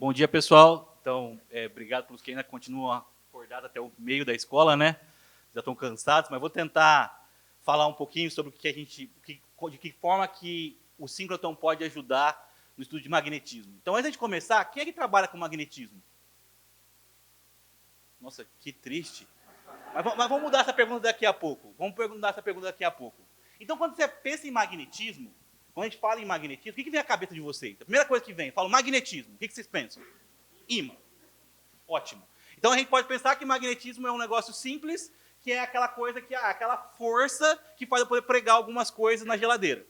Bom dia, pessoal. Então, obrigado pelos que ainda continuam acordados até o meio da escola, né? Já estão cansados, mas vou tentar falar um pouquinho sobre de que forma que o síncrotron pode ajudar no estudo de magnetismo. Então, antes de começar, quem é que trabalha com magnetismo? Nossa, que triste. Mas vamos mudar essa pergunta daqui a pouco. Então, quando você pensa em magnetismo, quando a gente fala em magnetismo, o que vem à cabeça de vocês? A primeira coisa que vem, falo magnetismo. O que vocês pensam? Ímã. Ótimo. Então, a gente pode pensar que magnetismo é um negócio simples, que é aquela coisa aquela força que faz eu poder pregar algumas coisas na geladeira.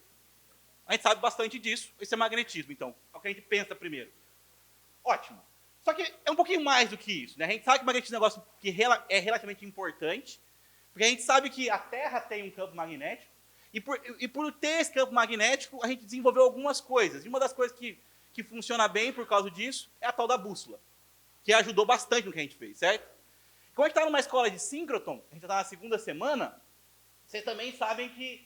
A gente sabe bastante disso, isso é magnetismo, então. É o que a gente pensa primeiro. Ótimo. Só que é um pouquinho mais do que isso, né? A gente sabe que o magnetismo é um negócio que é relativamente importante, porque a gente sabe que a Terra tem um campo magnético, e por ter esse campo magnético, a gente desenvolveu algumas coisas. E uma das coisas que funciona bem por causa disso é a tal da bússola, que ajudou bastante no que a gente fez, certo? Como a gente está numa escola de síncrotron, a gente está na segunda semana, vocês também sabem que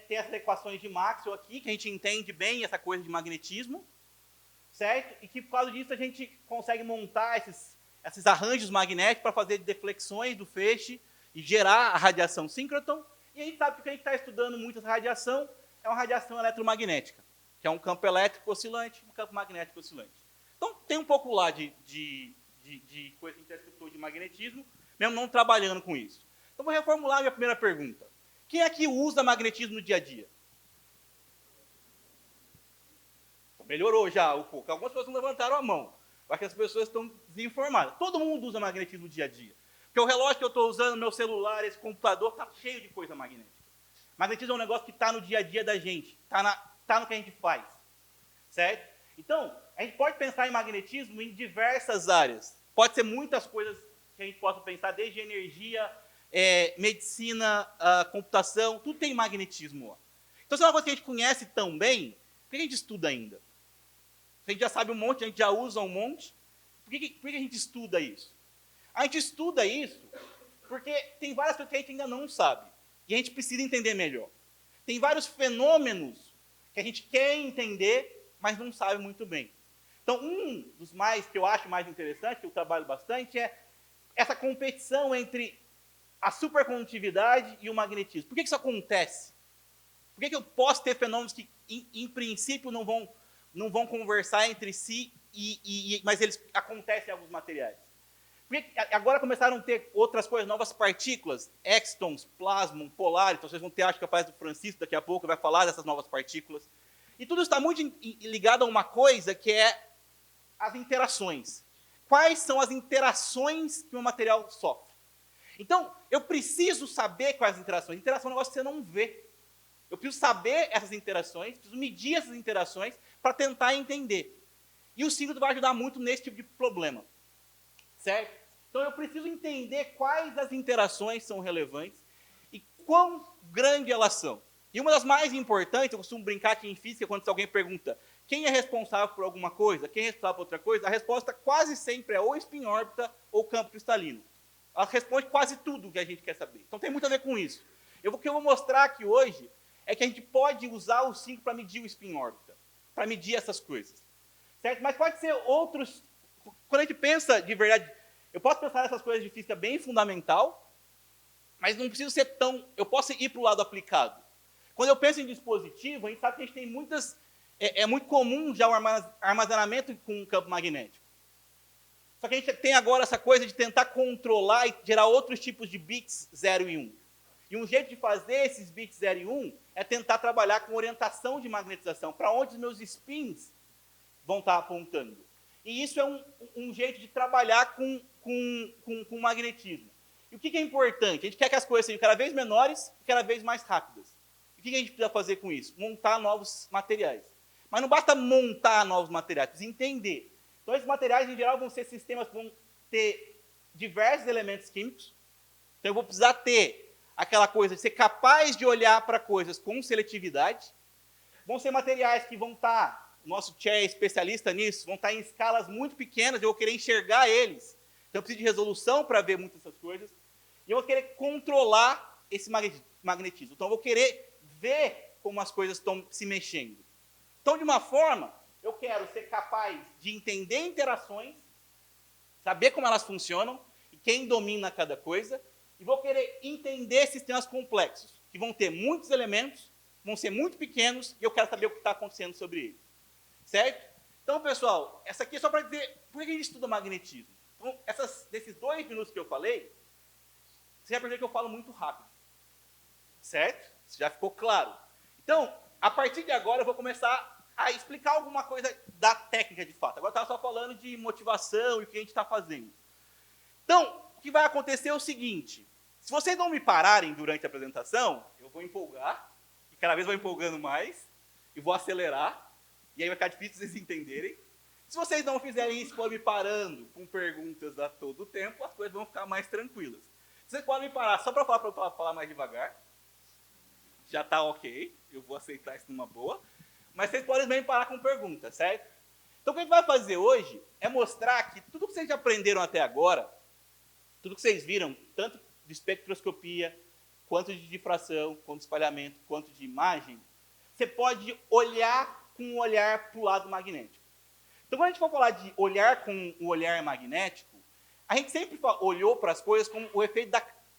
tem essas equações de Maxwell aqui, que a gente entende bem essa coisa de magnetismo, certo? E que por causa disso a gente consegue montar esses arranjos magnéticos para fazer deflexões do feixe e gerar a radiação síncrotron. E a gente sabe que o que a gente está estudando muito essa radiação é uma radiação eletromagnética, que é um campo elétrico oscilante, um campo magnético oscilante. Então, tem um pouco lá de coisa que a gente já estudou de magnetismo, mesmo não trabalhando com isso. Então, vou reformular a minha primeira pergunta. Quem aqui usa magnetismo no dia a dia? Melhorou já um pouco. Algumas pessoas não levantaram a mão. Acho que as pessoas estão desinformadas. Todo mundo usa magnetismo no dia a dia. Porque o relógio que eu estou usando, meu celular, esse computador, está cheio de coisa magnética. Magnetismo é um negócio que está no dia a dia da gente. Está no que a gente faz. Certo? Então, a gente pode pensar em magnetismo em diversas áreas. Pode ser muitas coisas que a gente possa pensar, desde energia, medicina, computação, tudo tem magnetismo lá. Então, se é uma coisa que a gente conhece tão bem, por que a gente estuda ainda? Se a gente já sabe um monte, a gente já usa um monte, por que a gente estuda isso? A gente estuda isso porque tem várias coisas que a gente ainda não sabe. E a gente precisa entender melhor. Tem vários fenômenos que a gente quer entender, mas não sabe muito bem. Então, um dos que eu acho mais interessante, que eu trabalho bastante, é essa competição entre a supercondutividade e o magnetismo. Por que isso acontece? Por que eu posso ter fenômenos que, em princípio, não vão conversar entre si, mas eles acontecem em alguns materiais? Porque agora começaram a ter outras coisas, novas partículas, extons, plasmon, polar, então vocês vão ter, acho que a palestra do Francisco daqui a pouco vai falar dessas novas partículas. E tudo isso está muito ligado a uma coisa que é as interações. Quais são as interações que o material sofre? Então, eu preciso saber quais as interações. Interação é um negócio que você não vê. Eu preciso saber essas interações, preciso medir essas interações para tentar entender. E o síncrotron vai ajudar muito nesse tipo de problema. Certo? Então, eu preciso entender quais as interações são relevantes e quão grande elas são. E uma das mais importantes, eu costumo brincar aqui em física, quando alguém pergunta quem é responsável por alguma coisa, quem é responsável por outra coisa, a resposta quase sempre é ou spin-órbita ou campo cristalino. Ela responde quase tudo que a gente quer saber. Então, tem muito a ver com isso. O que eu vou mostrar aqui hoje é que a gente pode usar o síncrotron para medir o spin-órbita, para medir essas coisas. Certo? Mas pode ser outros. Quando a gente pensa de verdade, eu posso pensar nessas coisas de física bem fundamental, mas não preciso ser tão. Eu posso ir para o lado aplicado. Quando eu penso em dispositivo, a gente sabe que a gente tem muitas. É muito comum já o armazenamento com um campo magnético. Só que a gente tem agora essa coisa de tentar controlar e gerar outros tipos de bits 0 e 1. E um jeito de fazer esses bits 0 e 1 é tentar trabalhar com orientação de magnetização, para onde os meus spins vão estar apontando. E isso é um jeito de trabalhar com magnetismo. E o que é importante? A gente quer que as coisas sejam cada vez menores e cada vez mais rápidas. E o que a gente precisa fazer com isso? Montar novos materiais. Mas não basta montar novos materiais, precisa entender. Então, esses materiais, em geral, vão ser sistemas que vão ter diversos elementos químicos. Então, eu vou precisar ter aquela coisa de ser capaz de olhar para coisas com seletividade. Vão ser materiais que vão estar, o nosso Chair é especialista nisso, vão estar em escalas muito pequenas, eu vou querer enxergar eles. Então, eu preciso de resolução para ver muitas dessas coisas. E eu vou querer controlar esse magnetismo. Então, eu vou querer ver como as coisas estão se mexendo. Então, de uma forma, eu quero ser capaz de entender interações, saber como elas funcionam, e quem domina cada coisa, e vou querer entender sistemas complexos, que vão ter muitos elementos, vão ser muito pequenos, e eu quero saber o que está acontecendo sobre eles. Certo? Então, pessoal, essa aqui é só para dizer por que a gente estuda magnetismo. Então, desses 2 minutos que eu falei, você já percebeu que eu falo muito rápido. Certo? Isso já ficou claro. Então, a partir de agora, eu vou começar a explicar alguma coisa da técnica de fato. Agora eu estava só falando de motivação e o que a gente está fazendo. Então, o que vai acontecer é o seguinte. Se vocês não me pararem durante a apresentação, eu vou empolgar, e cada vez vou empolgando mais, e vou acelerar, e aí vai ficar difícil vocês entenderem. Se vocês não fizerem isso, for me parando com perguntas a todo tempo, as coisas vão ficar mais tranquilas. Vocês podem me parar só para falar mais devagar. Já está ok, eu vou aceitar isso numa boa. Mas vocês podem também parar com perguntas, certo? Então, o que a gente vai fazer hoje é mostrar que tudo que vocês já aprenderam até agora, tudo que vocês viram, tanto de espectroscopia, quanto de difração, quanto de espalhamento, quanto de imagem, você pode olhar com um olhar para o lado magnético. Então, quando a gente for falar de olhar com o olhar magnético, a gente sempre olhou para as coisas como o efeito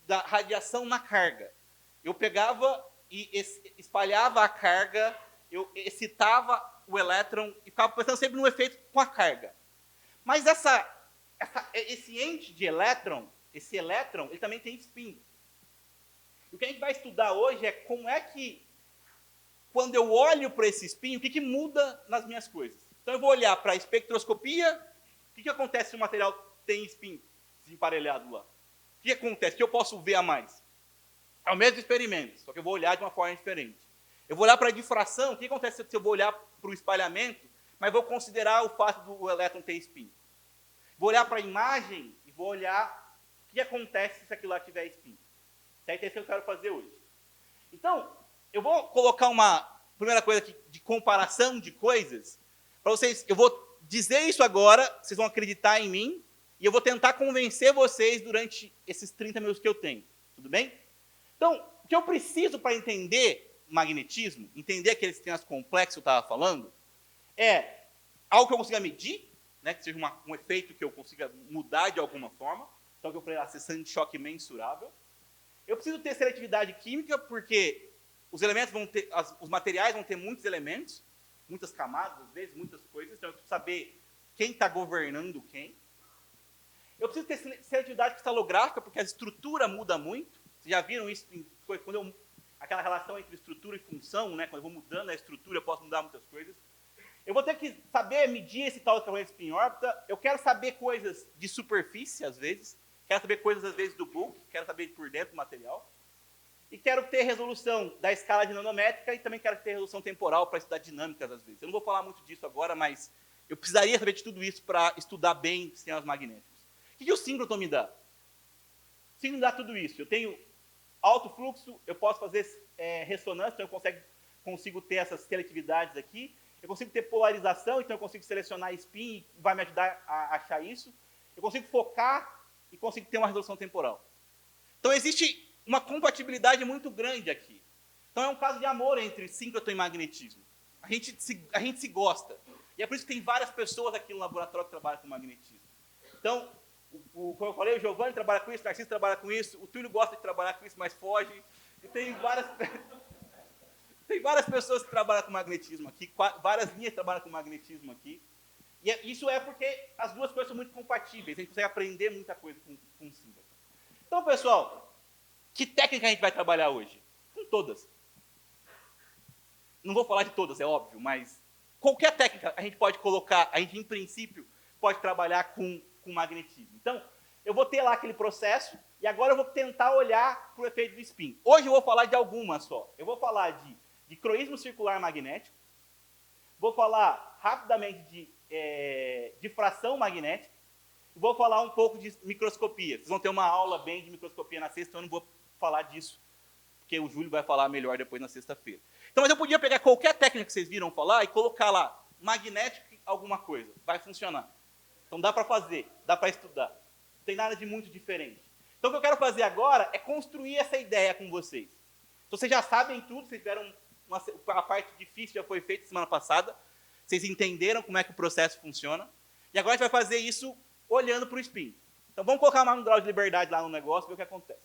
da radiação na carga. Eu pegava e espalhava a carga, eu excitava o elétron e ficava pensando sempre no efeito com a carga. Mas esse ente de elétron, esse elétron, ele também tem spin. E o que a gente vai estudar hoje é como é que, quando eu olho para esse spin, o que muda nas minhas coisas. Então eu vou olhar para a espectroscopia, o que acontece se o material tem spin desemparelhado lá? O que acontece? O que eu posso ver a mais? É o mesmo experimento, só que eu vou olhar de uma forma diferente. Eu vou olhar para a difração, o que acontece se eu vou olhar para o espalhamento, mas vou considerar o fato do elétron ter spin? Vou olhar para a imagem e vou olhar o que acontece se aquilo lá tiver spin. Certo? É isso que eu quero fazer hoje. Então, eu vou colocar uma primeira coisa aqui de comparação de coisas, para vocês, eu vou dizer isso agora, vocês vão acreditar em mim, e eu vou tentar convencer vocês durante esses 30 minutos que eu tenho. Tudo bem? Então, o que eu preciso para entender magnetismo, entender aqueles sistemas complexos que eu estava falando, é algo que eu consiga medir, né, que seja um efeito que eu consiga mudar de alguma forma, então que eu falei, a sensação de choque mensurável. Eu preciso ter seletividade química, porque os elementos vão ter, os materiais vão ter muitos elementos, muitas camadas, às vezes, muitas coisas, então eu preciso saber quem está governando quem. Eu preciso ter seletividade cristalográfica, porque a estrutura muda muito. Vocês já viram isso quando aquela relação entre estrutura e função, né? Quando eu vou mudando a estrutura, eu posso mudar muitas coisas. Eu vou ter que saber medir esse tal de spin órbita. Eu quero saber coisas de superfície, às vezes. Quero saber coisas, às vezes, do bulk. Quero saber por dentro do material. E quero ter resolução da escala dinâmica e também quero ter resolução temporal para estudar dinâmicas, às vezes. Eu não vou falar muito disso agora, mas eu precisaria saber de tudo isso para estudar bem sistemas magnéticos. O que o síncrotron me dá? O síncrotron me dá tudo isso. Eu tenho alto fluxo, eu posso fazer ressonância, então eu consigo ter essas seletividades aqui. Eu consigo ter polarização, então eu consigo selecionar spin e vai me ajudar a achar isso. Eu consigo focar e consigo ter uma resolução temporal. Então existe uma compatibilidade muito grande aqui. Então é um caso de amor entre síncrotron e magnetismo. A gente se gosta. E é por isso que tem várias pessoas aqui no laboratório que trabalham com magnetismo. Então, como eu falei, o Giovanni trabalha com isso, o Narciso trabalha com isso, o Túlio gosta de trabalhar com isso, mas foge. E tem várias pessoas que trabalham com magnetismo aqui, várias linhas que trabalham com magnetismo aqui. E isso é porque as duas coisas são muito compatíveis, a gente consegue aprender muita coisa com o síncrotron. Então, pessoal, que técnica a gente vai trabalhar hoje? Com todas. Não vou falar de todas, é óbvio, mas qualquer técnica a gente pode colocar, a gente, em princípio, pode trabalhar com magnetismo. Então, eu vou ter lá aquele processo, e agora eu vou tentar olhar para o efeito do spin. Hoje eu vou falar de algumas só. Eu vou falar de dicroísmo circular magnético, vou falar rapidamente de difração magnética, e vou falar um pouco de microscopia. Vocês vão ter uma aula bem de microscopia na sexta, então eu não vou falar disso, porque o Júlio vai falar melhor depois na sexta-feira. Então, mas eu podia pegar qualquer técnica que vocês viram falar e colocar lá, magnético alguma coisa, vai funcionar. Então dá para fazer, dá para estudar. Não tem nada de muito diferente. Então o que eu quero fazer agora é construir essa ideia com vocês. Então vocês já sabem tudo, vocês tiveram a parte difícil já foi feita semana passada. Vocês entenderam como é que o processo funciona? E agora a gente vai fazer isso olhando para o spin. Então vamos colocar mais um grau de liberdade lá no negócio e ver o que acontece.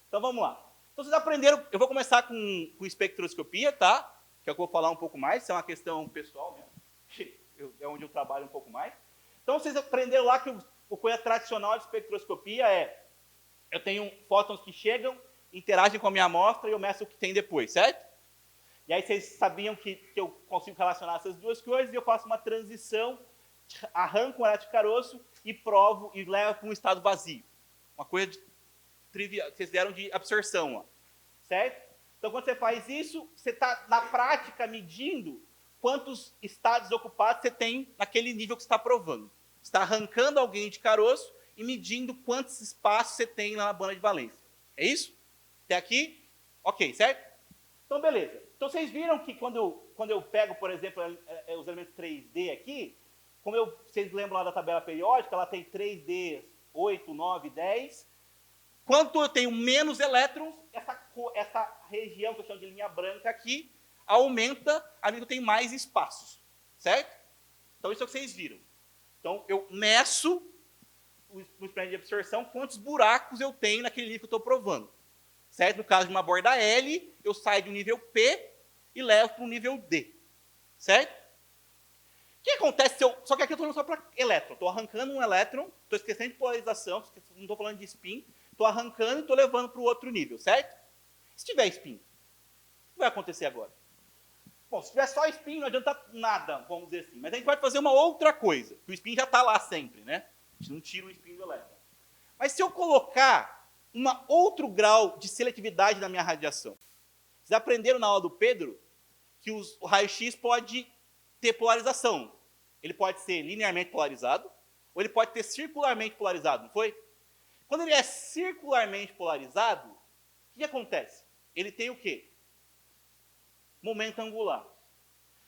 Então vamos lá. Então vocês aprenderam, eu vou começar com espectroscopia, tá? Que é o que eu vou falar um pouco mais, isso é uma questão pessoal mesmo, é onde eu trabalho um pouco mais. Então vocês aprenderam lá que o coisa tradicional de espectroscopia é, eu tenho fótons que chegam, interagem com a minha amostra e eu meço o que tem depois, certo? E aí vocês sabiam que eu consigo relacionar essas duas coisas e eu faço uma transição, arranco um elétron de caroço e provo e levo para um estado vazio. Uma coisa trivial, vocês deram de absorção, ó, certo? Então, quando você faz isso, você está, na prática, medindo quantos estados ocupados você tem naquele nível que você está provando. Você está arrancando alguém de caroço e medindo quantos espaços você tem lá na banda de valência. É isso? Até aqui? Ok, certo? Então, beleza. Então, vocês viram que quando eu pego, por exemplo, os elementos 3D aqui, vocês lembram lá da tabela periódica, ela tem 3D, 8, 9, 10. Quanto eu tenho menos elétrons, essa região que eu chamo de linha branca aqui, aumenta à medida que eu tenho mais espaços. Certo? Então, isso é o que vocês viram. Então, eu meço no experimento de absorção quantos buracos eu tenho naquele nível que eu estou provando. Certo? No caso de uma borda L, eu saio do nível P e levo para o nível D. Certo? O que acontece se eu... Só que aqui eu estou só para elétron. Estou arrancando um elétron, estou esquecendo de polarização, não estou falando de spin, estou arrancando e estou levando para o outro nível, certo? Se tiver spin, o que vai acontecer agora? Bom, se tiver só spin, não adianta nada, vamos dizer assim. Mas a gente pode fazer uma outra coisa, que o spin já está lá sempre, né? A gente não tira o spin do elétron. Mas se eu colocar um outro grau de seletividade na minha radiação, vocês aprenderam na aula do Pedro que o raio-x pode ter polarização. Ele pode ser linearmente polarizado, ou ele pode ter circularmente polarizado, não foi? Quando ele é circularmente polarizado, o que acontece? Ele tem o quê? Momento angular.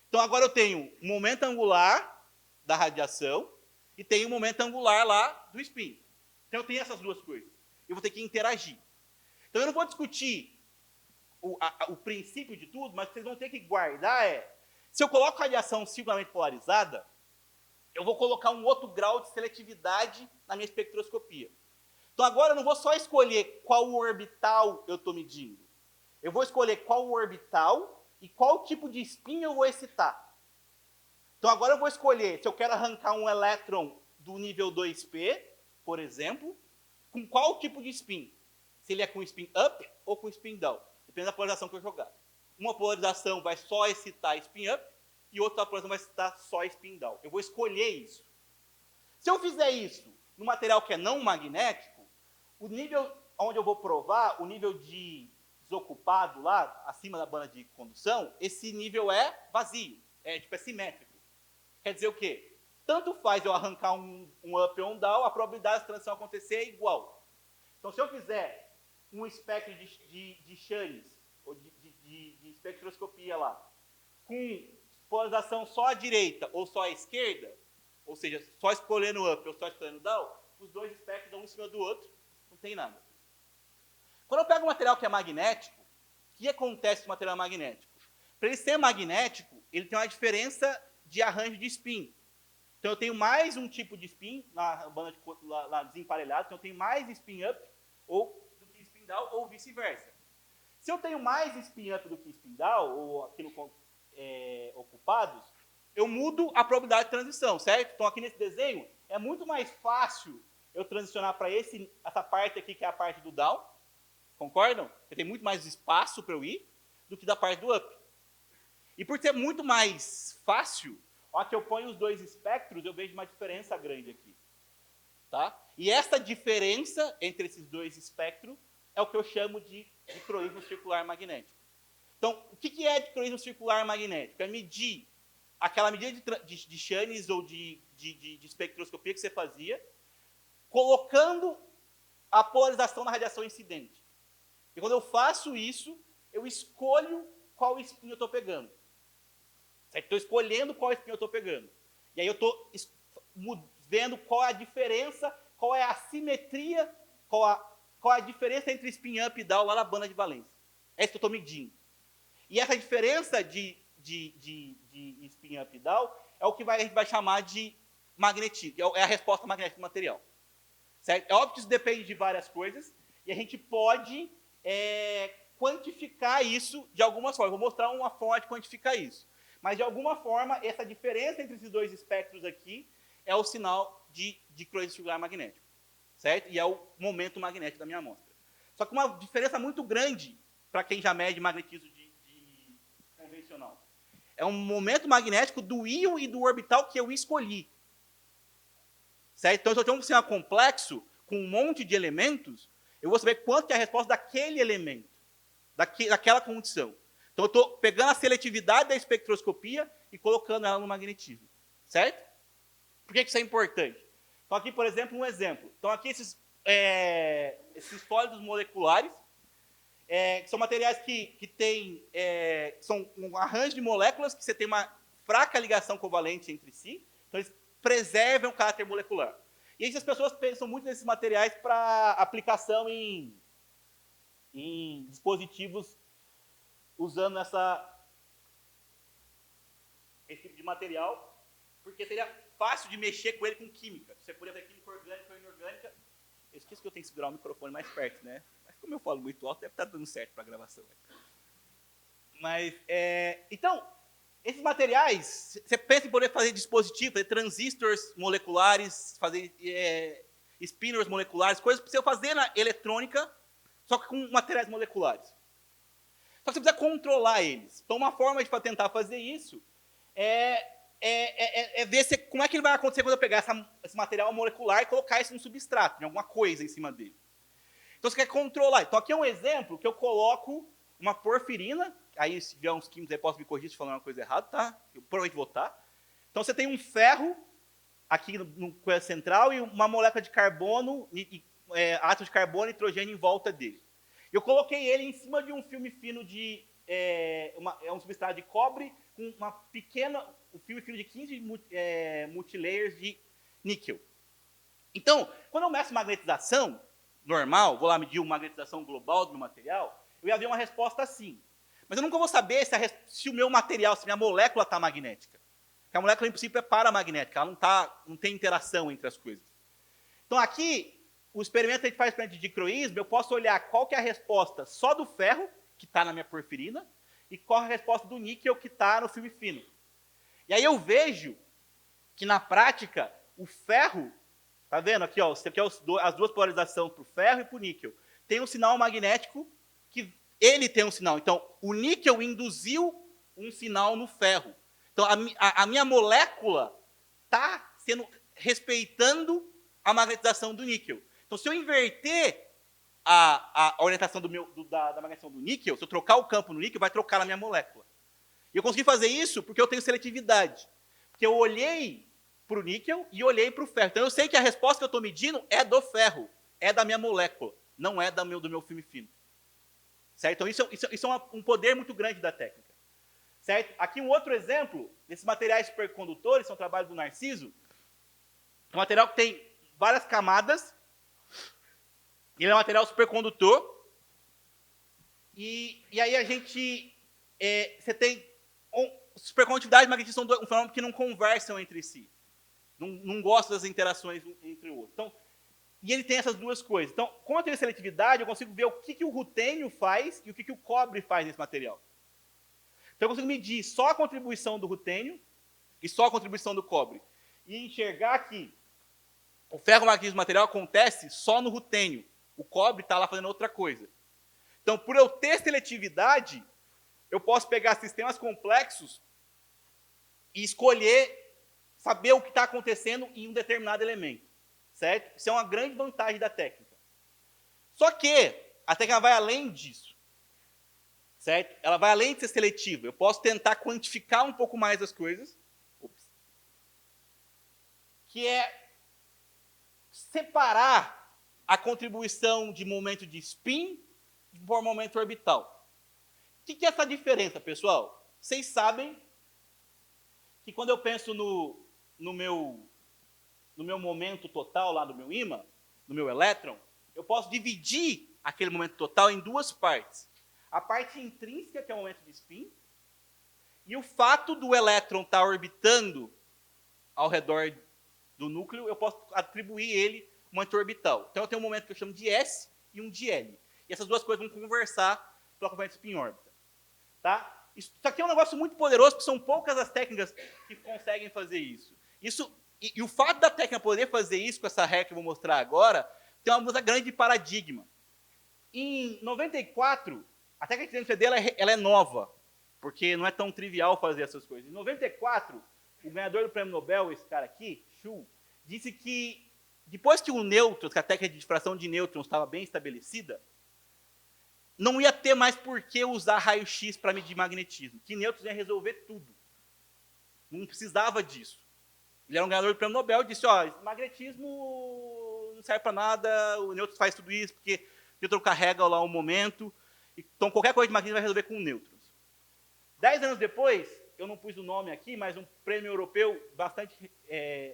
Então agora eu tenho o momento angular da radiação e tenho o momento angular lá do spin. Então eu tenho essas duas coisas. Eu vou ter que interagir. Então eu não vou discutir o princípio de tudo, mas vocês vão ter que guardar se eu coloco radiação circularmente polarizada, eu vou colocar um outro grau de seletividade na minha espectroscopia. Então agora eu não vou só escolher qual orbital eu estou medindo. Eu vou escolher qual orbital e qual tipo de spin eu vou excitar. Então agora eu vou escolher se eu quero arrancar um elétron do nível 2p, por exemplo, com qual tipo de spin. Se ele é com spin up ou com spin down. Depende da polarização que eu jogar. Uma polarização vai só excitar spin up e outra polarização vai excitar só spin down. Eu vou escolher isso. Se eu fizer isso no material que é não magnético, o nível onde eu vou provar, o nível de desocupado lá, acima da banda de condução, esse nível é vazio, é simétrico. Quer dizer o quê? Tanto faz eu arrancar um up ou um down, a probabilidade da transição acontecer é igual. Então, se eu fizer um espectro de Channes, ou de espectroscopia lá, com polarização só à direita ou só à esquerda, ou seja, só escolhendo up ou só escolhendo down, os dois espectros dão um em cima do outro, não tem nada. Quando eu pego um material que é magnético, o que acontece com o material magnético? Para ele ser magnético, ele tem uma diferença de arranjo de spin. Então eu tenho mais um tipo de spin na banda lá desemparelhada, então eu tenho mais spin up do que spin down, ou vice-versa. Se eu tenho mais spin up do que spin down, ou aquilo ocupados, eu mudo a probabilidade de transição, certo? Então aqui nesse desenho, é muito mais fácil eu transicionar para essa parte aqui, que é a parte do down, concordam? Eu tenho muito mais espaço para eu ir do que da parte do up. E por ser muito mais fácil, ó, que eu ponho os dois espectros, eu vejo uma diferença grande aqui. Tá? E essa diferença entre esses dois espectros é o que eu chamo de dicroísmo circular magnético. Então, o que é dicroísmo circular magnético? É medir aquela medida de Channes ou de espectroscopia que você fazia, colocando a polarização na radiação incidente. E quando eu faço isso, eu escolho qual spin eu estou pegando. Estou escolhendo qual spin eu estou pegando. E aí eu estou vendo qual é a diferença, qual é a simetria, qual é a diferença entre spin up e down lá na banda de valência. É isso que eu estou medindo. E essa diferença de de spin up e down é o que a gente vai chamar de magnetismo, é a resposta magnética do material. Certo? É óbvio que isso depende de várias coisas, e a gente pode quantificar isso de algumas formas. Vou mostrar uma forma de quantificar isso. Mas, de alguma forma, essa diferença entre esses dois espectros aqui é o sinal de dicroísmo circular magnético. Certo? E é o momento magnético da minha amostra. Só que uma diferença muito grande para quem já mede magnetismo de convencional. É um momento magnético do íon e do orbital que eu escolhi. Certo? Então, se eu tenho um sistema complexo, com um monte de elementos, eu vou saber quanto é a resposta daquele elemento, daquela condição. Então, eu estou pegando a seletividade da espectroscopia e colocando ela no magnetismo. Certo? Por que isso é importante? Então, aqui, por exemplo, um exemplo. Então, aqui esses sólidos moleculares, que são materiais que têm, são um arranjo de moléculas que você tem uma fraca ligação covalente entre si. Então, eles preservam o caráter molecular. E aí as pessoas pensam muito nesses materiais para aplicação em dispositivos usando esse tipo de material, porque seria fácil de mexer com ele com química. Você poderia ter química orgânica ou inorgânica. Eu esqueço que eu tenho que segurar o microfone mais perto, né? Mas como eu falo muito alto, deve estar dando certo para a gravação. Mas, então, esses materiais, você pensa em poder fazer dispositivos, fazer transistores moleculares, fazer spinners moleculares, coisas para você fazer na eletrônica, só que com materiais moleculares. Só que você precisa controlar eles. Então, uma forma de tentar fazer isso é ver como é que ele vai acontecer quando eu pegar esse material molecular e colocar isso num substrato, em alguma coisa em cima dele. Então, você quer controlar. Então, aqui é um exemplo que eu coloco uma porfirina. Aí, se tiver uns químicos aí, posso me corrigir se falando uma coisa errada, tá? Eu provavelmente vou estar. Então, você tem um ferro aqui no coisa central e uma molécula de carbono, átomo de carbono e nitrogênio em volta dele. Eu coloquei ele em cima de um filme fino de... um substrato de cobre com um filme fino de 15 multilayers de níquel. Então, quando eu meço magnetização normal, vou lá medir uma magnetização global do meu material, eu ia ver uma resposta assim. Mas eu nunca vou saber se o meu material, se minha molécula está magnética. Porque a molécula, em princípio, é paramagnética, ela não tem interação entre as coisas. Então, aqui, o experimento que a gente faz para de dicroísmo, eu posso olhar qual que é a resposta só do ferro, que está na minha porfirina, e qual é a resposta do níquel, que está no filme fino. E aí eu vejo que, na prática, o ferro, tá vendo aqui, ó, aqui é as duas polarizações para o ferro e para o níquel, tem um sinal magnético que ele tem um sinal. Então, o níquel induziu um sinal no ferro. Então, a minha molécula está respeitando a magnetização do níquel. Então, se eu inverter a orientação da magnetização do níquel, se eu trocar o campo no níquel, vai trocar na minha molécula. E eu consegui fazer isso porque eu tenho seletividade. Porque eu olhei para o níquel e olhei para o ferro. Então, eu sei que a resposta que eu estou medindo é do ferro, é da minha molécula, não é do meu filme fino. Certo? Então, isso é um poder muito grande da técnica. Certo? Aqui um outro exemplo, desses materiais supercondutores, são trabalho do Narciso, um material que tem várias camadas, ele é um material supercondutor, e aí a gente, você tem supercondutividade e magnetismo são um fenômeno que não conversam entre si, não gostam das interações entre o outro. Então, e ele tem essas duas coisas. Então, como eu tenho seletividade, eu consigo ver o que o rutênio faz e o que o cobre faz nesse material. Então, eu consigo medir só a contribuição do rutênio e só a contribuição do cobre. E enxergar que o ferromagnetismo do material acontece só no rutênio. O cobre está lá fazendo outra coisa. Então, por eu ter seletividade, eu posso pegar sistemas complexos e escolher, saber o que está acontecendo em um determinado elemento. Certo? Isso é uma grande vantagem da técnica. Só que a técnica vai além disso. Certo? Ela vai além de ser seletiva. Eu posso tentar quantificar um pouco mais as coisas. Que é separar a contribuição de momento de spin por momento orbital. O que é essa diferença, pessoal? Vocês sabem que quando eu penso no meu momento total lá do meu ímã, no meu elétron, eu posso dividir aquele momento total em duas partes. A parte intrínseca, que é o momento de spin, E o fato do elétron estar orbitando ao redor do núcleo, eu posso atribuir ele uma anti-orbital. Então eu tenho um momento que eu chamo de S e um de L. E essas duas coisas vão conversar pelo acompanhamento spin órbita. Tá? Isso aqui é um negócio muito poderoso, porque são poucas as técnicas que conseguem fazer isso. E o fato da técnica poder fazer isso com essa regra que eu vou mostrar agora, tem uma mudança grande de paradigma. Em 94, a técnica de dela ela é nova, porque não é tão trivial fazer essas coisas. Em 94, o ganhador do prêmio Nobel, esse cara aqui, Shu, disse que depois que o nêutron, que a técnica de difração de nêutrons estava bem estabelecida, não ia ter mais por que usar raio-x para medir magnetismo, que nêutrons ia resolver tudo. Não precisava disso. Ele era um ganhador do prêmio Nobel e disse, ó, magnetismo não serve para nada, o nêutron faz tudo isso, porque o nêutron carrega lá um momento, então qualquer coisa de magnetismo vai resolver com nêutrons. 10 anos depois, eu não pus o nome aqui, mas um prêmio europeu bastante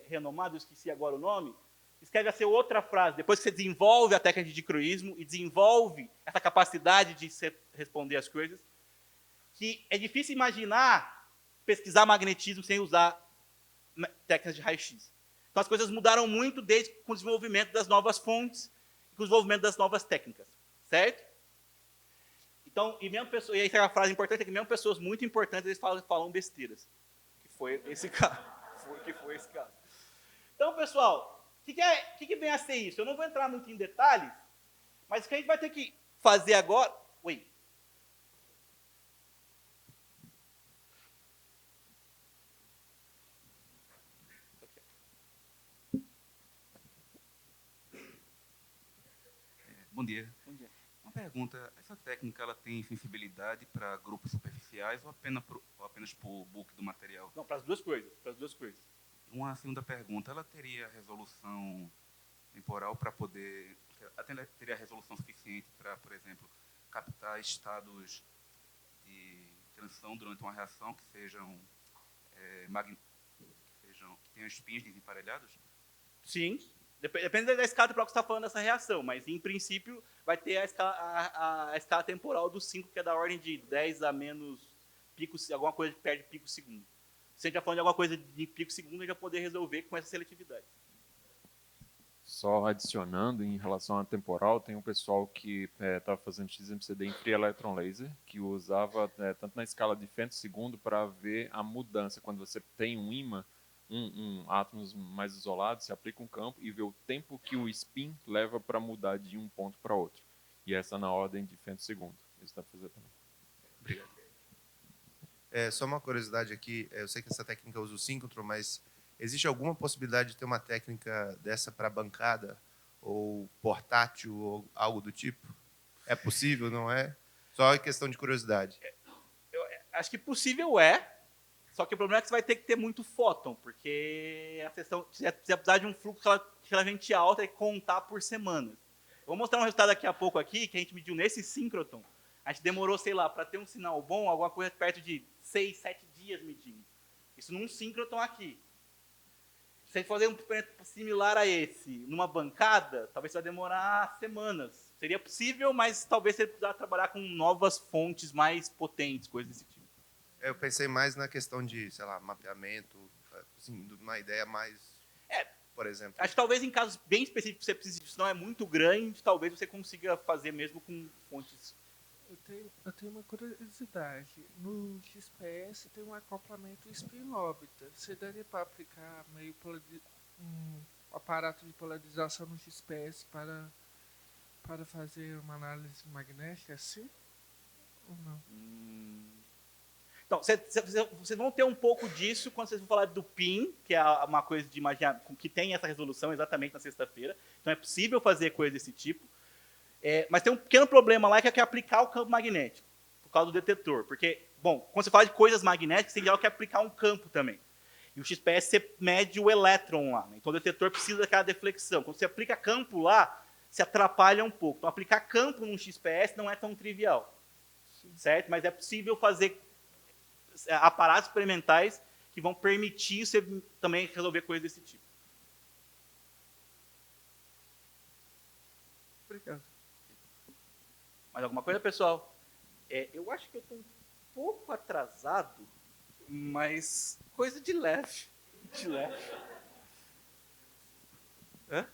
renomado, eu esqueci agora o nome, escreve assim outra frase, depois que você desenvolve a técnica de dicroísmo e desenvolve essa capacidade de responder as coisas, que é difícil imaginar pesquisar magnetismo sem usar técnicas de raio-x. Então as coisas mudaram muito desde com o desenvolvimento das novas fontes e com o desenvolvimento das novas técnicas, certo? Então, e aí tem uma frase importante, é que mesmo pessoas muito importantes, eles falam besteiras. Que foi esse caso. Então, pessoal, o que vem a ser isso? Eu não vou entrar muito em detalhes, mas o que a gente vai ter que fazer agora... Oi. Bom dia. Bom dia. Uma pergunta, essa técnica ela tem sensibilidade para grupos superficiais ou apenas para o bulk do material? Não, para as duas coisas. Uma segunda pergunta, ela teria resolução temporal para poder... teria resolução suficiente para, por exemplo, captar estados de transição durante uma reação que sejam... que tenham spins desemparelhados? Sim. Depende da escala temporal que você está falando dessa reação, mas em princípio vai ter a escala temporal do 5, que é da ordem de 10 a menos pico, alguma coisa que perde pico segundo. Se a gente está falando de alguma coisa de pico segundo, a gente vai poder resolver com essa seletividade. Só adicionando, em relação à temporal, tem um pessoal que estava fazendo XMCD em free electron laser, que usava tanto na escala de femtosegundo para ver a mudança. Quando você tem um ímã, átomos mais isolados, você aplica um campo e vê o tempo que o spin leva para mudar de um ponto para outro. E essa na ordem de femtosegundo. Isso dá para fazer também. Obrigado. Só uma curiosidade aqui, eu sei que essa técnica usa o síncrotron, mas existe alguma possibilidade de ter uma técnica dessa para bancada, ou portátil, ou algo do tipo? É possível, não é? Só questão de curiosidade. Eu acho que possível é, só que o problema é que você vai ter que ter muito fóton, porque a questão, você vai precisar de um fluxo relativamente alto e contar por semanas. Eu vou mostrar um resultado daqui a pouco aqui, que a gente mediu nesse síncrotron. A gente demorou, sei lá, para ter um sinal bom, alguma coisa perto de 6, 7 dias medindo. Isso num síncrotron aqui. Se a gente fazer um experimento similar a esse numa bancada, talvez vai demorar semanas. Seria possível, mas talvez você precisar trabalhar com novas fontes mais potentes, coisas desse tipo. Eu pensei mais na questão de, sei lá, mapeamento, assim, uma ideia mais, por exemplo. Acho que talvez em casos bem específicos você precise disso, não é muito grande, talvez você consiga fazer mesmo com fontes. Eu tenho uma curiosidade. No XPS tem um acoplamento spin-órbita. Você daria para aplicar um aparato de polarização no XPS para fazer uma análise magnética assim? Ou não? Então, vocês vão ter um pouco disso quando vocês vão falar do PIN, que é uma coisa de imaginar, que tem essa resolução exatamente na sexta-feira. Então é possível fazer coisa desse tipo. Mas tem um pequeno problema lá, que é aplicar o campo magnético, por causa do detetor. Porque, bom, quando você fala de coisas magnéticas, você tem que aplicar um campo também. E o XPS, você mede o elétron lá. Né? Então o detetor precisa daquela deflexão. Quando você aplica campo lá, se atrapalha um pouco. Então aplicar campo num XPS não é tão trivial. Certo? Mas é possível fazer aparatos experimentais que vão permitir você também resolver coisas desse tipo. Obrigado. Mais alguma coisa, pessoal? Eu acho que eu estou um pouco atrasado. Mas coisa de leve. De leve. Hã?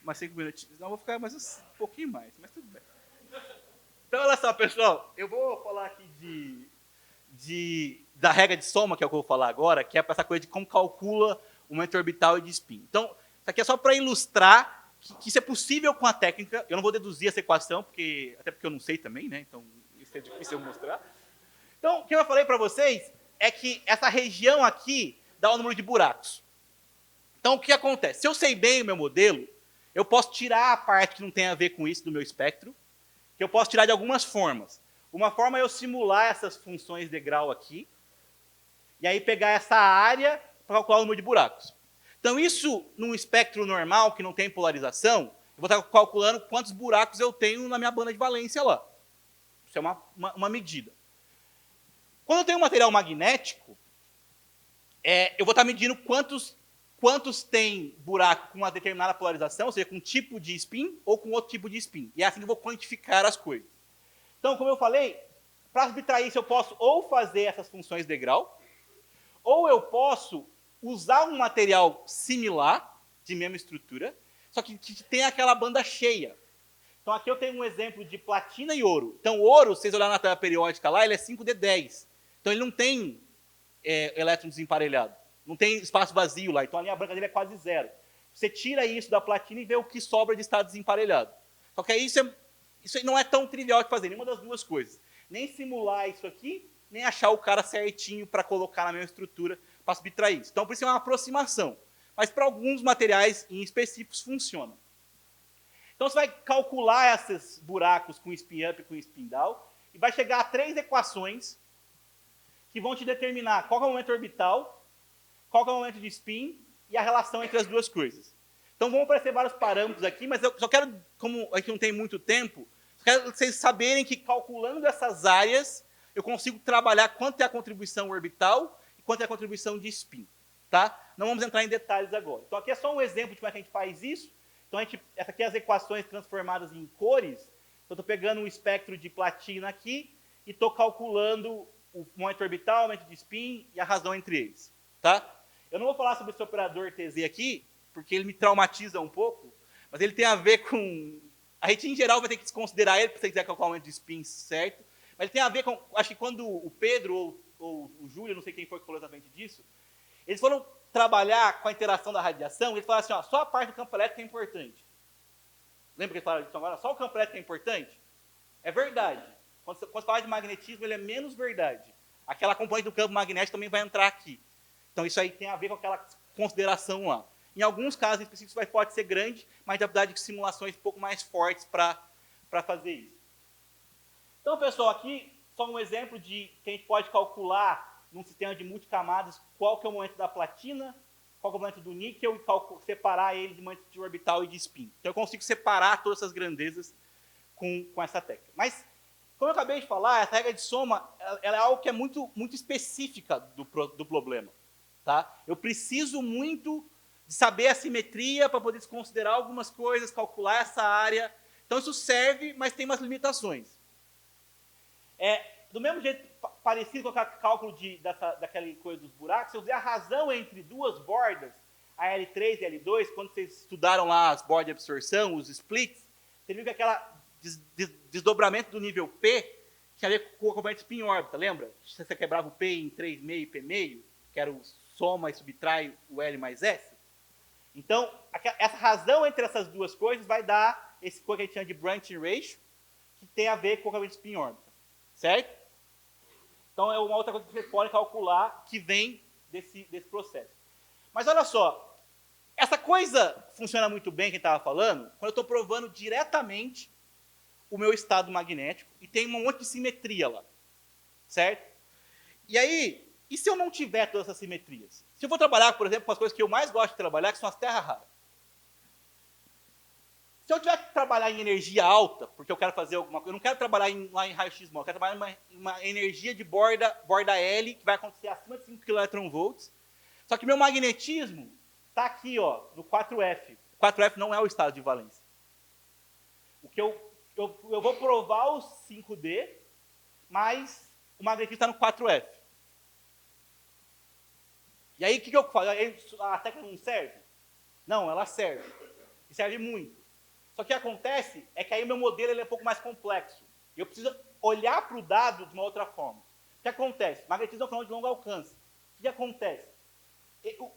Mais 5 minutinhos. Não, vou ficar mais um pouquinho mais, mas tudo bem. Então, olha só, pessoal. Eu vou falar aqui da regra de soma, que é o que eu vou falar agora, que é essa coisa de como calcula o momento orbital e de spin. Então, isso aqui é só para ilustrar que isso é possível com a técnica. Eu não vou deduzir essa equação, até porque eu não sei também, né? Então, isso é difícil eu mostrar. Então, o que eu falei para vocês é que essa região aqui dá o número de buracos. Então, o que acontece? Se eu sei bem o meu modelo, eu posso tirar a parte que não tem a ver com isso do meu espectro, que eu posso tirar de algumas formas. Uma forma é eu simular essas funções de grau aqui, e aí pegar essa área para calcular o número de buracos. Então, isso num espectro normal, que não tem polarização, eu vou estar calculando quantos buracos eu tenho na minha banda de valência lá. Isso é uma medida. Quando eu tenho um material magnético, eu vou estar medindo quantos tem buraco com uma determinada polarização, ou seja, com um tipo de spin ou com outro tipo de spin. E é assim que eu vou quantificar as coisas. Então, como eu falei, para subtrair isso eu posso ou fazer essas funções de grau, ou eu posso usar um material similar, de mesma estrutura, só que tem aquela banda cheia. Então, aqui eu tenho um exemplo de platina e ouro. Então, o ouro, se vocês olharem na tabela periódica lá, ele é 5d10. Então, ele não tem elétron desemparelhado. Não tem espaço vazio lá. Então, a linha branca dele é quase zero. Você tira isso da platina e vê o que sobra de estado desemparelhado. Só que aí isso não é tão trivial de fazer, nenhuma das duas coisas. Nem simular isso aqui, nem achar o cara certinho para colocar na mesma estrutura para subtrair isso. Então, por isso é uma aproximação. Mas para alguns materiais em específicos funciona. Então, você vai calcular esses buracos com spin up e com spin down e vai chegar a 3 equações que vão te determinar qual é o momento orbital, qual é o momento de spin e a relação entre as duas coisas. Então, vão aparecer vários parâmetros aqui, mas eu só quero, como aqui não tem muito tempo, só quero vocês saberem que calculando essas áreas, eu consigo trabalhar quanto é a contribuição orbital e quanto é a contribuição de spin. Tá? Não vamos entrar em detalhes agora. Então, aqui é só um exemplo de como é que a gente faz isso. Então, essa aqui é as equações transformadas em cores. Então, estou pegando um espectro de platina aqui e estou calculando o momento orbital, o momento de spin e a razão entre eles. Tá? Eu não vou falar sobre esse operador TZ aqui, porque ele me traumatiza um pouco, mas ele tem a ver com... A gente, em geral, vai ter que desconsiderar ele, se você quiser calcular o momento de spin certo, mas ele tem a ver com... Acho que quando o Pedro ou o Júlio, não sei quem foi que falou exatamente disso, eles foram trabalhar com a interação da radiação, eles falaram assim, ó, só a parte do campo elétrico é importante. Lembra que eles falaram disso agora? Só o campo elétrico é importante? É verdade. Quando você fala de magnetismo, ele é menos verdade. Aquela componente do campo magnético também vai entrar aqui. Então, isso aí tem a ver com aquela consideração lá. Em alguns casos específicos pode ser grande, mas vai precisar de simulações um pouco mais fortes para fazer isso. Então, pessoal, aqui só um exemplo de que a gente pode calcular num sistema de multicamadas qual que é o momento da platina, qual que é o momento do níquel e separar eles em momento de orbital e de spin. Então, eu consigo separar todas essas grandezas com essa técnica. Mas, como eu acabei de falar, essa regra de soma ela é algo que é muito, muito específica do problema. Tá? Eu preciso muito de saber a simetria para poder desconsiderar algumas coisas, calcular essa área. Então, isso serve, mas tem umas limitações. Do mesmo jeito, parecido com o cálculo daquela coisa dos buracos, se eu usei a razão entre duas bordas, a L3 e a L2, quando vocês estudaram lá as bordas de absorção, os splits, você viu que aquele desdobramento do nível P tinha a ver com o componente spin órbita, lembra? Você quebrava o P em 3,5 e P,5, que era o soma e subtrai o L mais S. Então, essa razão entre essas duas coisas vai dar esse coisa que a gente chama de branching ratio, que tem a ver com o componente spin órbita. Certo? Então, é uma outra coisa que vocês podem calcular que vem desse processo. Mas olha só, essa coisa funciona muito bem, que a gente estava falando, quando eu estou provando diretamente o meu estado magnético e tem um monte de simetria lá. Certo? E aí, e se eu não tiver todas essas simetrias? Se eu vou trabalhar, por exemplo, com as coisas que eu mais gosto de trabalhar, que são as terras raras. Se eu tiver que trabalhar em energia alta, porque eu quero fazer alguma coisa, eu não quero trabalhar lá em raio-x, eu quero trabalhar em uma energia de borda L, que vai acontecer acima de 5 kV. Só que meu magnetismo está aqui, ó, no 4F. O 4F não é o estado de valência. O que eu vou provar o 5D, mas o magnetismo está no 4F. E aí, o que eu falo? A técnica não serve? Não, ela serve. E serve muito. Só que o que acontece é que aí o meu modelo ele é um pouco mais complexo. Eu preciso olhar para o dado de uma outra forma. O que acontece? Magnetismo é um fenômeno de longo alcance. O que acontece?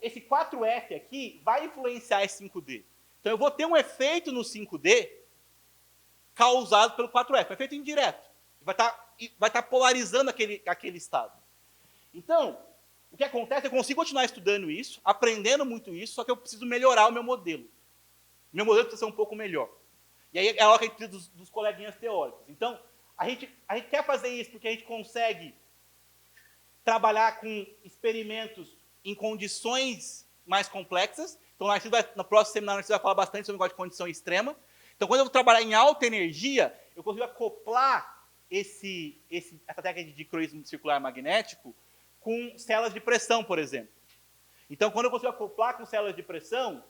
Esse 4F aqui vai influenciar esse 5D. Então, eu vou ter um efeito no 5D causado pelo 4F. Um efeito indireto. Vai estar polarizando aquele estado. Então, o que acontece? Eu consigo continuar estudando isso, aprendendo muito isso, só que eu preciso melhorar o meu modelo. Meu modelo precisa ser um pouco melhor. E aí é a hora que a gente precisa dos coleguinhas teóricos. Então, a gente quer fazer isso porque a gente consegue trabalhar com experimentos em condições mais complexas. Então, no próximo seminário, a gente vai falar bastante sobre o negócio de condição extrema. Então, quando eu vou trabalhar em alta energia, eu consigo acoplar essa técnica de dicroísmo circular magnético com células de pressão, por exemplo. Então, quando eu consigo acoplar com células de pressão,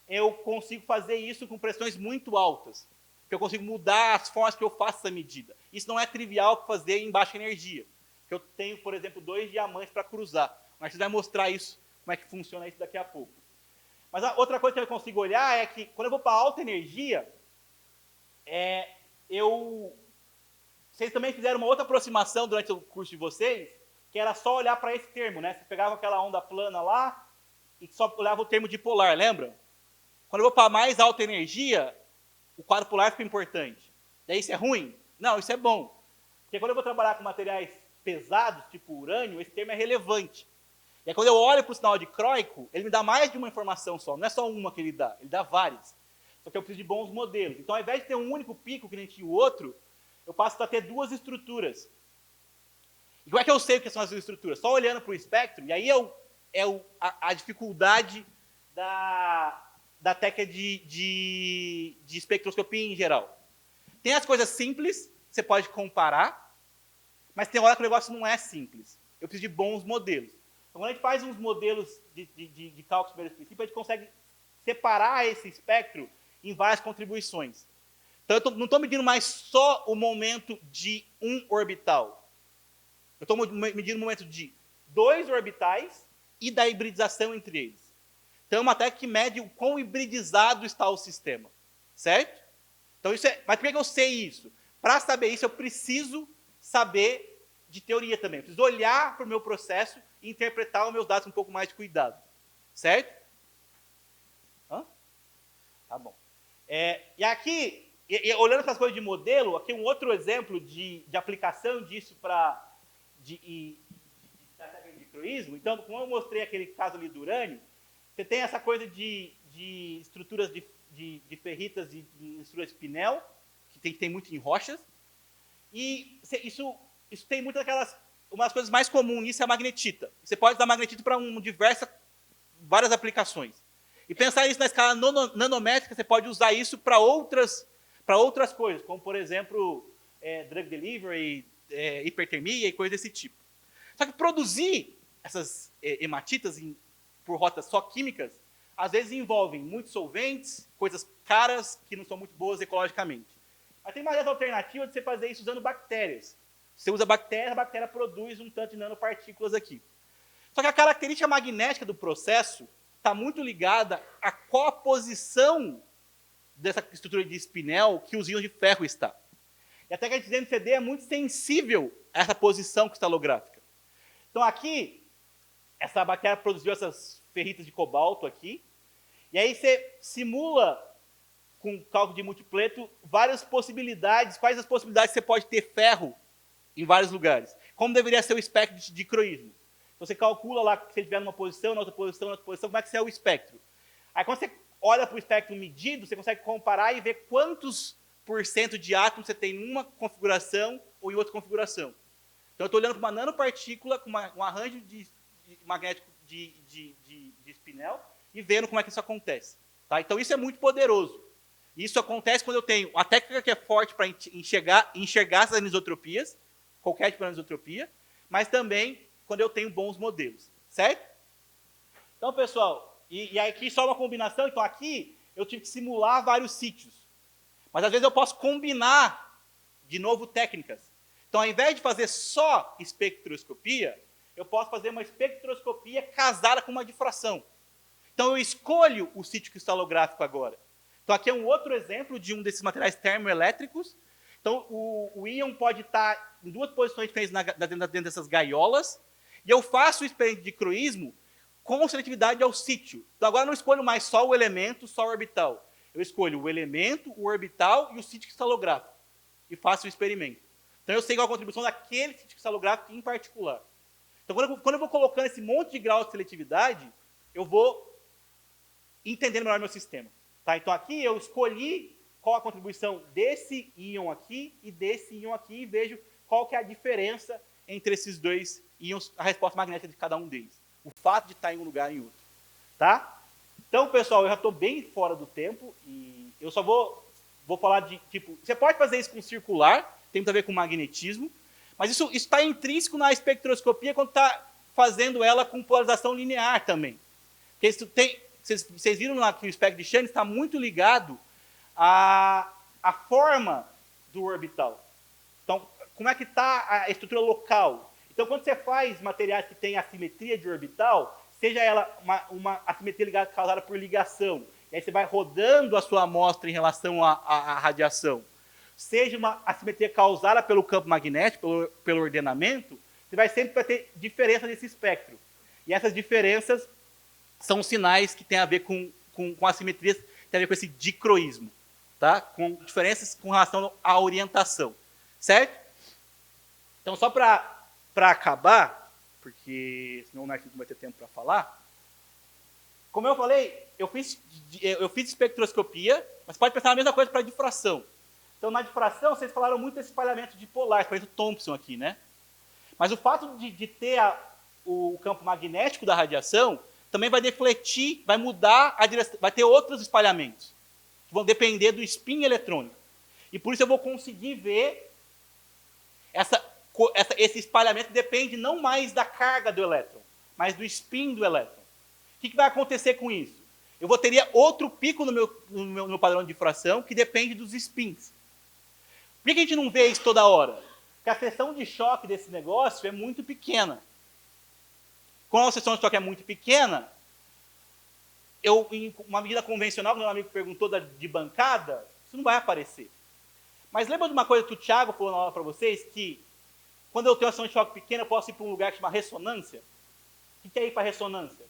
eu consigo fazer isso com pressões muito altas. Que eu consigo mudar as formas que eu faço essa medida. Isso não é trivial para fazer em baixa energia. Que eu tenho, por exemplo, 2 diamantes para cruzar. Mas você vai mostrar isso, como é que funciona isso daqui a pouco. Mas a outra coisa que eu consigo olhar é que, quando eu vou para alta energia, vocês também fizeram uma outra aproximação durante o curso de vocês, que era só olhar para esse termo, né? Você pegava aquela onda plana lá e só olhava o termo dipolar, lembra? Quando eu vou para mais alta energia, o quadro polar fica importante. Daí isso é ruim? Não, isso é bom. Porque quando eu vou trabalhar com materiais pesados, tipo urânio, esse termo é relevante. E aí, quando eu olho para o sinal dicróico, ele me dá mais de uma informação só. Não é só uma que ele dá várias. Só que eu preciso de bons modelos. Então, ao invés de ter um único pico, que nem tinha o outro, eu passo a ter 2 estruturas. E como é que eu sei o que são as 2 estruturas? Só olhando para o espectro, e aí a dificuldade da técnica de espectroscopia em geral. Tem as coisas simples, você pode comparar, mas tem hora que o negócio não é simples. Eu preciso de bons modelos. Então, quando a gente faz uns modelos de cálculo de primeiros princípios, a gente consegue separar esse espectro em várias contribuições. Então, eu não estou medindo mais só o momento de um orbital. Eu estou medindo o momento de 2 orbitais e da hibridização entre eles. Então, é uma técnica que mede o quão hibridizado está o sistema. Certo? Então, isso mas por que eu sei isso? Para saber isso, eu preciso saber de teoria também. Eu preciso olhar para o meu processo e interpretar os meus dados com um pouco mais de cuidado. Certo? Tá bom. E aqui, olhando para as coisas de modelo, aqui um outro exemplo de aplicação disso para de dicroísmo. Então, como eu mostrei aquele caso ali do urânio, você tem essa coisa de estruturas de ferritas e de estruturas de Pinel, que tem muito em rochas. E isso tem muitas daquelas... Uma das coisas mais comuns nisso é a magnetita. Você pode usar magnetita para várias aplicações. E pensar isso na escala nanométrica, você pode usar isso para outras coisas, como, por exemplo, drug delivery, hipertermia e coisas desse tipo. Só que produzir essas hematitas por rotas só químicas, às vezes envolvem muitos solventes, coisas caras que não são muito boas ecologicamente. Mas tem mais alternativa de você fazer isso usando bactérias. Você usa bactéria, a bactéria produz um tanto de nanopartículas aqui. Só que a característica magnética do processo está muito ligada a qual a posição dessa estrutura de espinel que os íons de ferro está. E a técnica de NCD é muito sensível a essa posição cristalográfica. Então aqui, essa bactéria produziu essas ferritas de cobalto aqui, e aí você simula com cálculo de multipleto várias possibilidades, quais as possibilidades que você pode ter ferro em vários lugares. Como deveria ser o espectro de dicroísmo. Você calcula lá que você estiver numa posição, na outra posição, como é que é o espectro. Aí quando você olha para o espectro medido, você consegue comparar e ver quantos % de átomos você tem em uma configuração ou em outra configuração. Então eu estou olhando para uma nanopartícula com um arranjo magnético de espinel e vendo como é que isso acontece. Tá? Então isso é muito poderoso. Isso acontece quando eu tenho uma técnica que é forte para enxergar essas anisotropias, qualquer tipo de anisotropia, mas também quando eu tenho bons modelos, certo? Então, pessoal, e aqui só uma combinação. Então, aqui eu tive que simular vários sítios. Mas, às vezes, eu posso combinar, de novo, técnicas. Então, ao invés de fazer só espectroscopia, eu posso fazer uma espectroscopia casada com uma difração. Então, eu escolho o sítio cristalográfico agora. Então, aqui é um outro exemplo de um desses materiais termoelétricos. Então, o íon pode estar em duas posições diferentes dentro dessas gaiolas, e eu faço o experimento de dicroísmo com seletividade ao sítio. Então, agora eu não escolho mais só o elemento, só o orbital. Eu escolho o elemento, o orbital e o sítio cristalográfico, e faço o experimento. Então, eu sei qual a contribuição daquele sítio cristalográfico em particular. Então, quando eu vou colocando esse monte de graus de seletividade, eu vou entendendo melhor meu sistema. Tá? Então, aqui eu escolhi qual a contribuição desse íon aqui e desse íon aqui, e vejo qual que é a diferença entre esses dois íons, a resposta magnética de cada um deles. O fato de estar em um lugar e em outro. Tá? Então, pessoal, eu já estou bem fora do tempo, e eu só vou falar de, tipo, você pode fazer isso com circular, tem muito a ver com magnetismo, mas isso está intrínseco na espectroscopia quando está fazendo ela com polarização linear também. Porque isso tem, vocês viram lá que o espectro de Shannon está muito ligado à forma do orbital. Então, como é que está a estrutura local? Então, quando você faz materiais que têm assimetria de orbital, seja ela uma assimetria ligada, causada por ligação, e aí você vai rodando a sua amostra em relação à radiação, seja uma assimetria causada pelo campo magnético, pelo ordenamento, você vai sempre ter diferença nesse espectro. E essas diferenças são sinais que têm a ver com assimetrias, tem a ver com esse dicroísmo, tá? Com diferenças com relação à orientação, certo? Então, só para acabar, porque senão o Narciso não vai ter tempo para falar, como eu falei, eu fiz espectroscopia, mas pode pensar a mesma coisa para difração. Então, na difração, vocês falaram muito desse espalhamento dipolar, espalhamento Thomson aqui, né? Mas o fato de ter o campo magnético da radiação também vai defletir, vai mudar a direção, vai ter outros espalhamentos, que vão depender do spin eletrônico. E por isso eu vou conseguir ver esse espalhamento depende não mais da carga do elétron, mas do spin do elétron. O que vai acontecer com isso? Eu teria outro pico no meu padrão de difração que depende dos spins. Por que a gente não vê isso toda hora? Porque a seção de choque desse negócio é muito pequena. Quando a seção de choque é muito pequena, em uma medida convencional, quando o amigo perguntou de bancada, isso não vai aparecer. Mas lembra de uma coisa que o Thiago falou na aula para vocês, que quando eu tenho uma seção de choque pequena, eu posso ir para um lugar que chama ressonância? O que é ir para ressonância?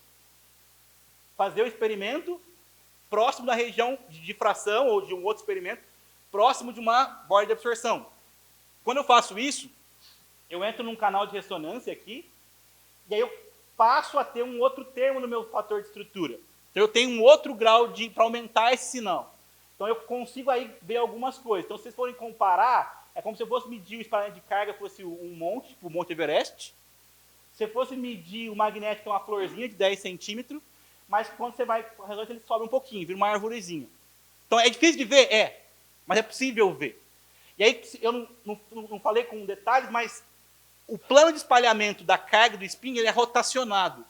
Fazer o experimento próximo da região de difração, ou de um outro experimento, próximo de uma borda de absorção. Quando eu faço isso, eu entro num canal de ressonância aqui, e aí eu passo a ter um outro termo no meu fator de estrutura. Então, eu tenho um outro grau para aumentar esse sinal. Então, eu consigo aí ver algumas coisas. Então, se vocês forem comparar, é como se eu fosse medir o espalhamento de carga, fosse um monte, tipo o Monte Everest. Se eu fosse medir o magnético, é uma florzinha de 10 centímetros, mas quando você vai para a ressonância, ele sobe um pouquinho, vira uma arvorezinha. Então, é difícil de ver? É, mas é possível ver. E aí, eu não falei com detalhes, mas o plano de espalhamento da carga do spin ele é rotacionado.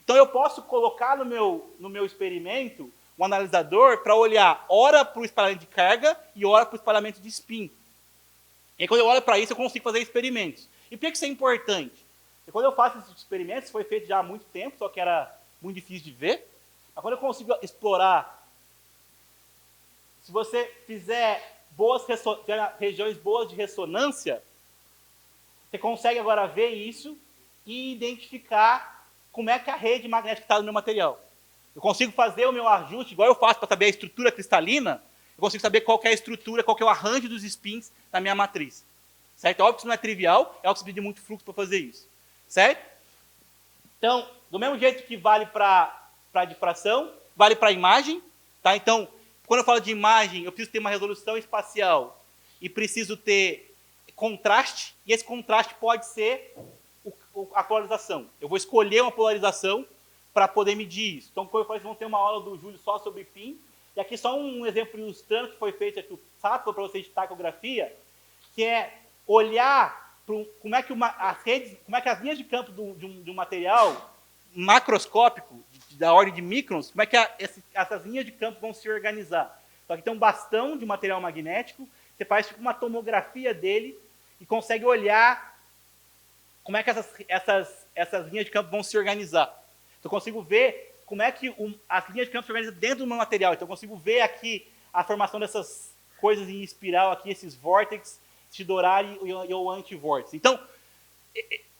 Então, eu posso colocar no meu experimento um analisador para olhar ora para o espalhamento de carga e ora para o espalhamento de spin. E aí, quando eu olho para isso, eu consigo fazer experimentos. E por que isso é importante? Porque quando eu faço esses experimentos, foi feito já há muito tempo, só que era muito difícil de ver. Mas quando eu consigo explorar, se você fizer regiões boas de ressonância, você consegue agora ver isso e identificar como é que a rede magnética está no meu material. Eu consigo fazer o meu ajuste, igual eu faço para saber a estrutura cristalina, eu consigo saber qual que é a estrutura, qual que é o arranjo dos spins da minha matriz. Certo? É óbvio que isso não é trivial, é óbvio que você precisa de muito fluxo para fazer isso. Certo? Então, do mesmo jeito que vale para a difração, vale para a imagem. Tá? Então, quando eu falo de imagem, eu preciso ter uma resolução espacial e preciso ter contraste, e esse contraste pode ser a polarização. Eu vou escolher uma polarização para poder medir isso. Então, como eu falei, vocês vão ter uma aula do Júlio só sobre PIN, e aqui só um exemplo ilustrando que foi feito aqui, o SATO, para vocês de tacografia, que é olhar como é que as linhas de campo de um material macroscópico, da ordem de microns, como é que essas linhas de campo vão se organizar. Então, aqui tem um bastão de material magnético, você faz tipo uma tomografia dele e consegue olhar como é que essas linhas de campo vão se organizar. Então, eu consigo ver como é que as linhas de campo se organizam dentro do meu material. Então, eu consigo ver aqui a formação dessas coisas em espiral, aqui, esses vórtices, Shidorari e o antivórtice. Então,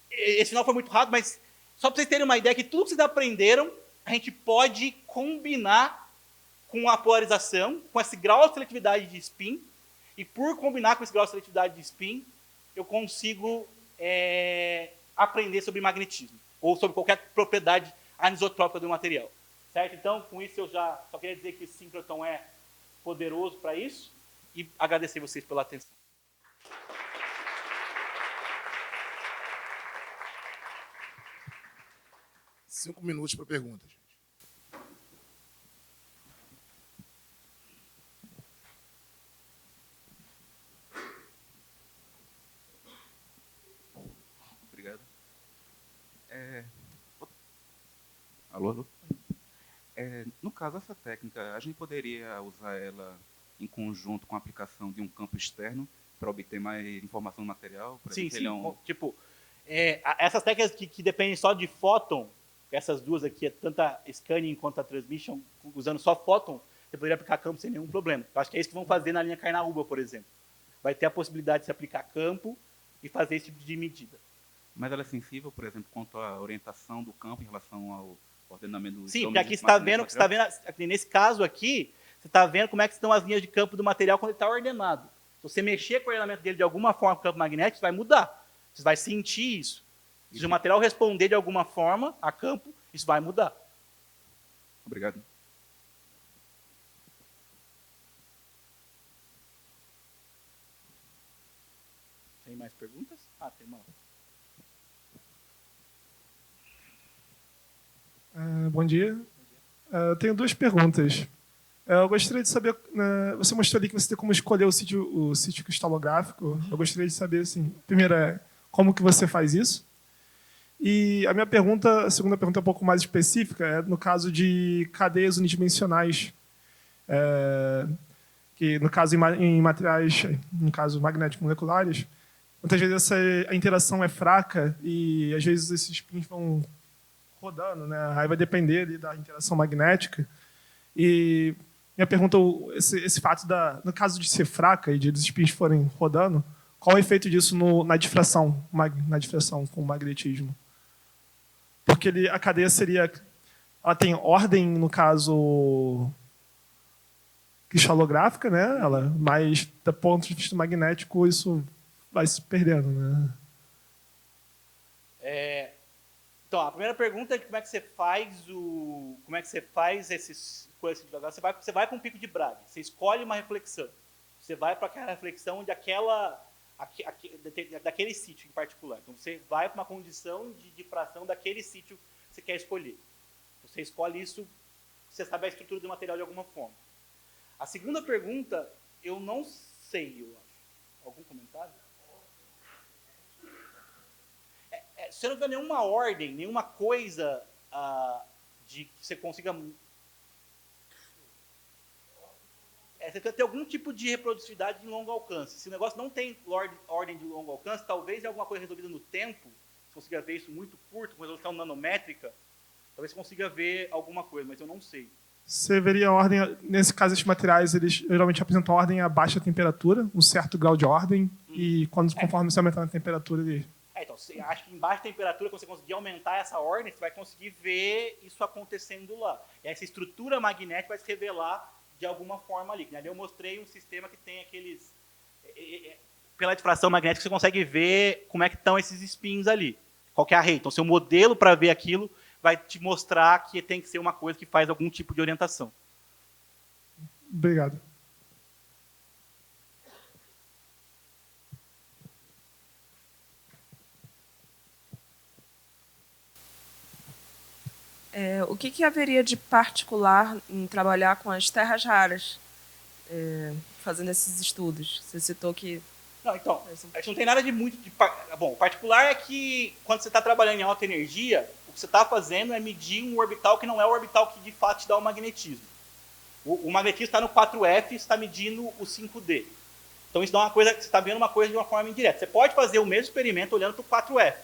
esse final foi muito rápido, mas só para vocês terem uma ideia que tudo que vocês aprenderam, a gente pode combinar com a polarização, com esse grau de seletividade de spin, e por combinar com esse grau de seletividade de spin, eu consigo aprender sobre magnetismo, ou sobre qualquer propriedade anisotrópica do material. Certo? Então, com isso, eu já só queria dizer que esse síncroton é poderoso para isso, e agradecer vocês pela atenção. Cinco minutos para perguntas. Obrigado. Alô, alô? No caso, essa técnica, a gente poderia usar ela em conjunto com a aplicação de um campo externo para obter mais informação do material? Por Sim, exemplo, sim. Tipo, essas técnicas que dependem só de fóton, essas duas aqui, tanto a scanning quanto a transmission, usando só fóton, você poderia aplicar campo sem nenhum problema. Eu acho que é isso que vão fazer na linha Carnaúba, por exemplo. Vai ter a possibilidade de se aplicar campo e fazer esse tipo de medida. Mas ela é sensível, por exemplo, quanto à orientação do campo em relação ao ordenamento do Sim, porque aqui você está vendo, nesse caso aqui, você está vendo como é que estão as linhas de campo do material quando ele está ordenado. Se você mexer com o ordenamento dele de alguma forma com o campo magnético, vai mudar. Você vai sentir isso. Se o material responder de alguma forma a campo, isso vai mudar. Obrigado. Tem mais perguntas? Tem uma. Bom dia. Eu tenho duas perguntas. Eu gostaria de saber, você mostrou ali que você tem como escolher o sítio cristalográfico. Eu gostaria de saber, assim, primeiro, como que você faz isso? E a segunda pergunta é um pouco mais específica, é no caso de cadeias unidimensionais, que no caso em materiais, no caso magnéticos moleculares, muitas vezes a interação é fraca e às vezes esses spins vão rodando, né? Aí vai depender ali da interação magnética. E minha pergunta, esse fato no caso de ser fraca e de os spins forem rodando, qual é o efeito disso na difração com o magnetismo? Porque a cadeia ela tem ordem, no caso, cristalográfica, né? Mas, do ponto de vista magnético, isso vai se perdendo, né? Então, a primeira pergunta é como é que você faz esses coisas devagar. Você vai para um pico de Bragg, você escolhe uma reflexão. Você vai para aquela reflexão daquele sítio em particular. Então, você vai para uma condição de difração daquele sítio que você quer escolher. Você escolhe isso, você sabe a estrutura do material de alguma forma. A segunda pergunta, eu não sei, eu acho. Algum comentário? Você não vê nenhuma ordem, nenhuma coisa de que você consiga... Você tem que ter algum tipo de reprodutividade de longo alcance. Se o negócio não tem ordem de longo alcance, talvez alguma coisa resolvida no tempo, você consiga ver isso muito curto, com resolução nanométrica, talvez você consiga ver alguma coisa, mas eu não sei. Você veria a ordem, nesse caso, esses materiais, eles geralmente apresentam ordem a baixa temperatura, um certo grau de ordem, e conforme você aumentar a temperatura, ele... Então, você acha que em baixa temperatura, quando você conseguir aumentar essa ordem, você vai conseguir ver isso acontecendo lá. E essa estrutura magnética vai se revelar de alguma forma ali. Ali eu mostrei um sistema que tem aqueles... Pela difração magnética, você consegue ver como é que estão esses spins ali. Qual que é a rede. Então, seu modelo para ver aquilo vai te mostrar que tem que ser uma coisa que faz algum tipo de orientação. Obrigado. O que haveria de particular em trabalhar com as terras raras, fazendo esses estudos? Você citou que... Não, então, a gente não tem nada de muito... Bom, o particular é que, quando você está trabalhando em alta energia, o que você está fazendo é medir um orbital que não é o orbital que, de fato, te dá o magnetismo. O magnetismo está no 4F, você está medindo o 5D. Então, isso dá uma coisa, você está vendo uma coisa de uma forma indireta. Você pode fazer o mesmo experimento olhando para o 4F,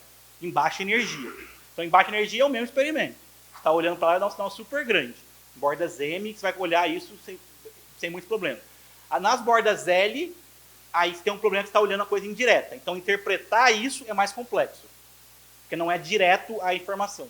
em baixa energia. Então, em baixa energia é o mesmo experimento. Você está olhando para lá e dá um sinal super grande. Bordas M, você vai olhar isso sem muitos problemas. Nas bordas L, aí você tem um problema que você está olhando a coisa indireta. Então, interpretar isso é mais complexo. Porque não é direto a informação.